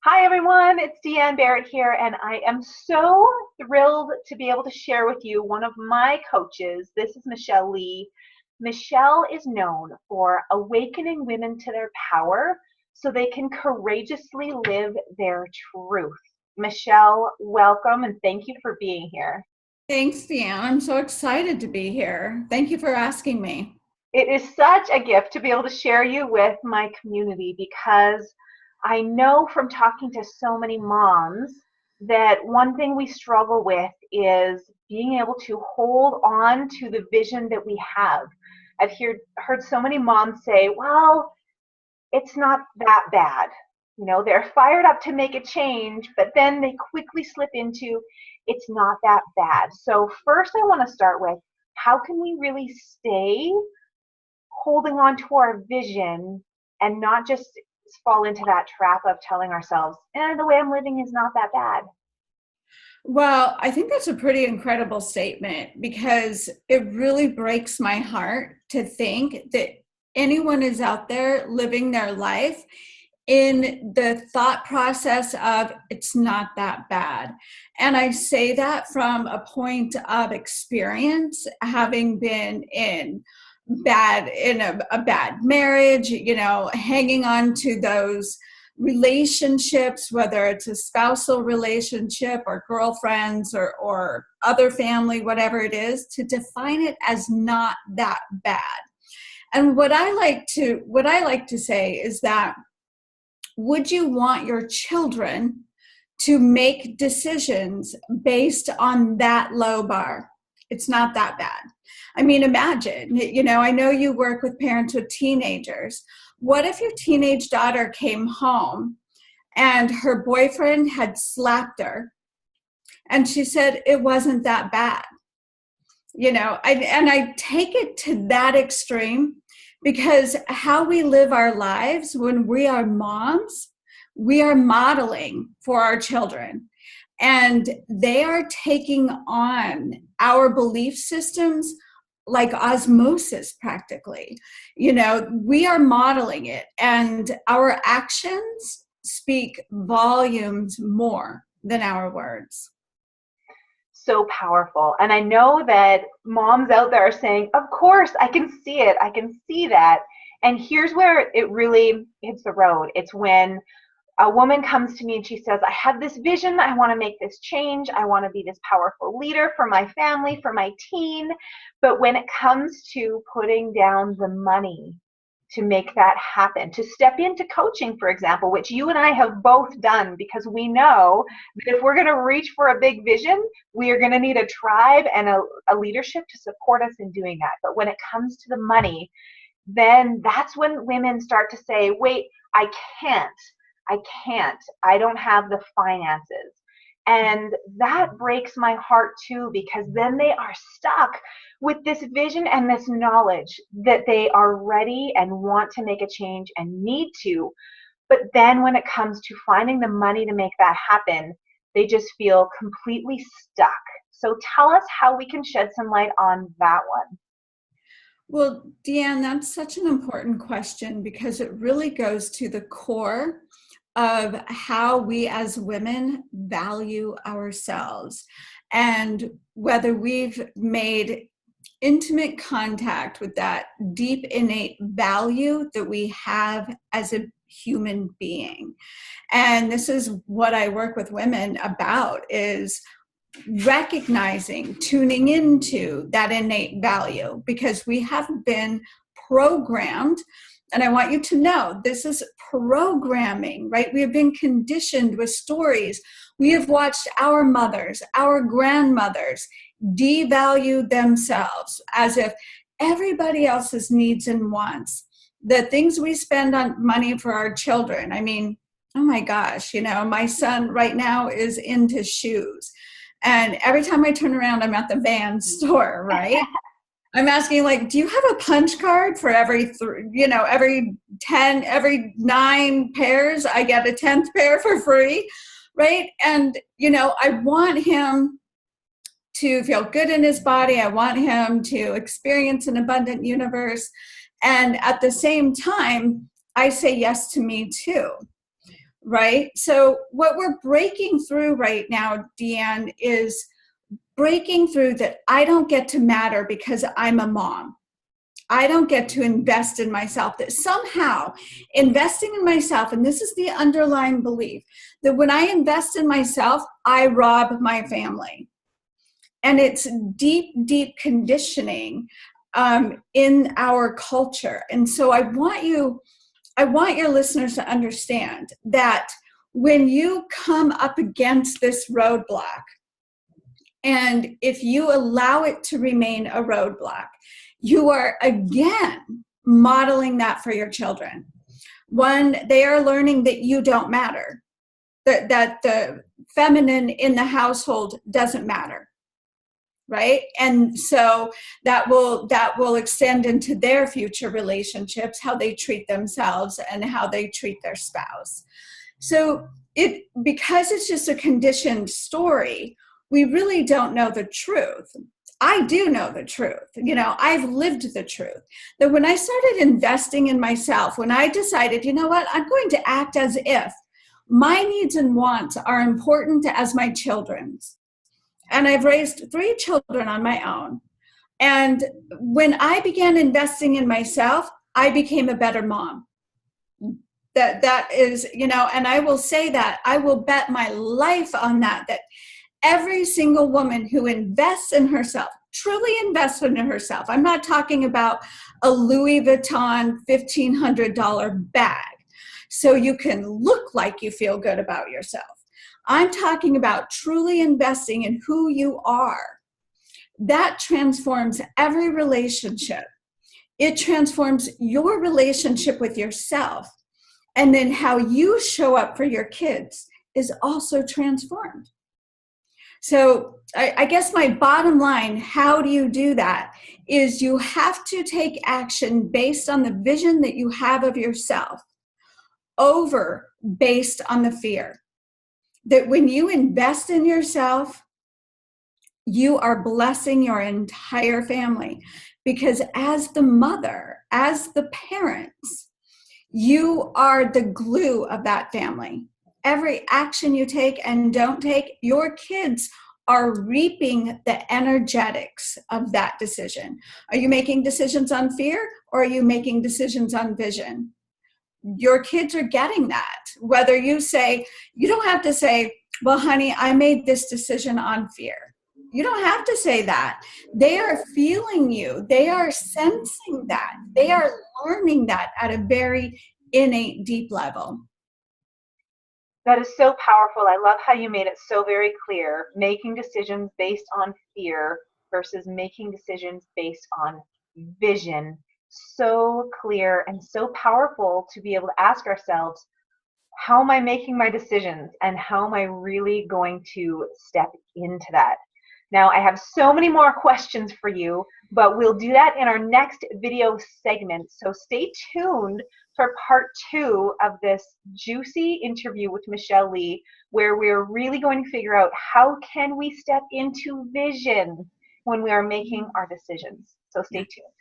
Hi everyone, it's Deanne Barrett here, and I am so thrilled to be able to share with you one of my coaches. This is Michelle Lee. Michelle is known for awakening women to their power so they can courageously live their truth. Michelle, welcome and thank you for being here. Thanks, Deanne. I'm so excited to be here. Thank you for asking me. It is such a gift to be able to share you with my community because I know from talking to so many moms that one thing we struggle with is being able to hold on to the vision that we have. I've heard so many moms say, well, it's not that bad. They're fired up to make a change, but then they quickly slip into it's not that bad. So first I want to start with how can we really stay holding on to our vision and not just fall into that trap of telling ourselves, the way I'm living is not that bad. Well, I think that's a pretty incredible statement because it really breaks my heart to think that anyone is out there living their life in the thought process of it's not that bad. And I say that from a point of experience, having been in a bad marriage, hanging on to those relationships, whether it's a spousal relationship or girlfriends or other family, whatever it is, to define it as not that bad. And what I like to say is that, would you want your children to make decisions based on that low bar? It's not that bad. I mean, imagine, I know you work with parents with teenagers. What if your teenage daughter came home and her boyfriend had slapped her and she said it wasn't that bad? I take it to that extreme because how we live our lives when we are moms, we are modeling for our children. And they are taking on our belief systems like osmosis practically. We are modeling it, and our actions speak volumes more than our words. So powerful. And I know that moms out there are saying, of course, I can see it. I can see that. And here's where it really hits the road. It's when a woman comes to me and she says, I have this vision. I want to make this change. I want to be this powerful leader for my family, for my teen. But when it comes to putting down the money to make that happen, to step into coaching, for example, which you and I have both done, because we know that if we're going to reach for a big vision, we are going to need a tribe and a leadership to support us in doing that. But when it comes to the money, then that's when women start to say, wait, I can't. I can't. I don't have the finances. And that breaks my heart too, because then they are stuck with this vision and this knowledge that they are ready and want to make a change and need to. But then when it comes to finding the money to make that happen, they just feel completely stuck. So tell us how we can shed some light on that one. Well, Deanne, that's such an important question because it really goes to the core of how we as women value ourselves and whether we've made intimate contact with that deep innate value that we have as a human being. And this is what I work with women about, is recognizing, tuning into that innate value, because we have been programmed. And I want you to know this is programming, right? We have been conditioned with stories. We have watched our mothers, our grandmothers devalue themselves as if everybody else's needs and wants, the things we spend on money for our children. I mean, oh my gosh, my son right now is into shoes. And every time I turn around, I'm at the Van store, right? I'm asking, like, do you have a punch card for every 9 pairs, I get a 10th pair for free, right? And, I want him to feel good in his body. I want him to experience an abundant universe. And at the same time, I say yes to me too, right? So what we're breaking through right now, Deanne, is breaking through that I don't get to matter because I'm a mom. I don't get to invest in myself, that somehow investing in myself, and this is the underlying belief, that when I invest in myself, I rob my family. And it's deep, deep conditioning in our culture. And so I want your listeners to understand that when you come up against this roadblock, and if you allow it to remain a roadblock, you are again modeling that for your children. One, they are learning that you don't matter, that the feminine in the household doesn't matter, right? And so that will extend into their future relationships, how they treat themselves and how they treat their spouse. So because it's just a conditioned story, we really don't know the truth. I do know the truth. I've lived the truth. That when I started investing in myself, when I decided, you know what, I'm going to act as if my needs and wants are important as my children's. And I've raised 3 children on my own. And when I began investing in myself, I became a better mom. That is, and I will say that, I will bet my life on that every single woman who invests in herself, truly invests in herself. I'm not talking about a Louis Vuitton $1,500 bag so you can look like you feel good about yourself. I'm talking about truly investing in who you are. That transforms every relationship. It transforms your relationship with yourself. And then how you show up for your kids is also transformed. So I guess my bottom line, how do you do that, is you have to take action based on the vision that you have of yourself over based on the fear. That when you invest in yourself, you are blessing your entire family. Because as the mother, as the parents, you are the glue of that family. Every action you take and don't take, your kids are reaping the energetics of that decision. Are you making decisions on fear, or are you making decisions on vision? Your kids are getting that. Whether you don't have to say, well, honey, I made this decision on fear. You don't have to say that. They are feeling you. They are sensing that. They are learning that at a very innate, deep level. That is so powerful. I love how you made it so very clear, making decisions based on fear versus making decisions based on vision. So clear and so powerful to be able to ask ourselves, how am I making my decisions and how am I really going to step into that? Now, I have so many more questions for you, but we'll do that in our next video segment. So stay tuned for part 2 of this juicy interview with Michelle Lee, where we're really going to figure out how can we step into vision when we are making our decisions. So stay tuned.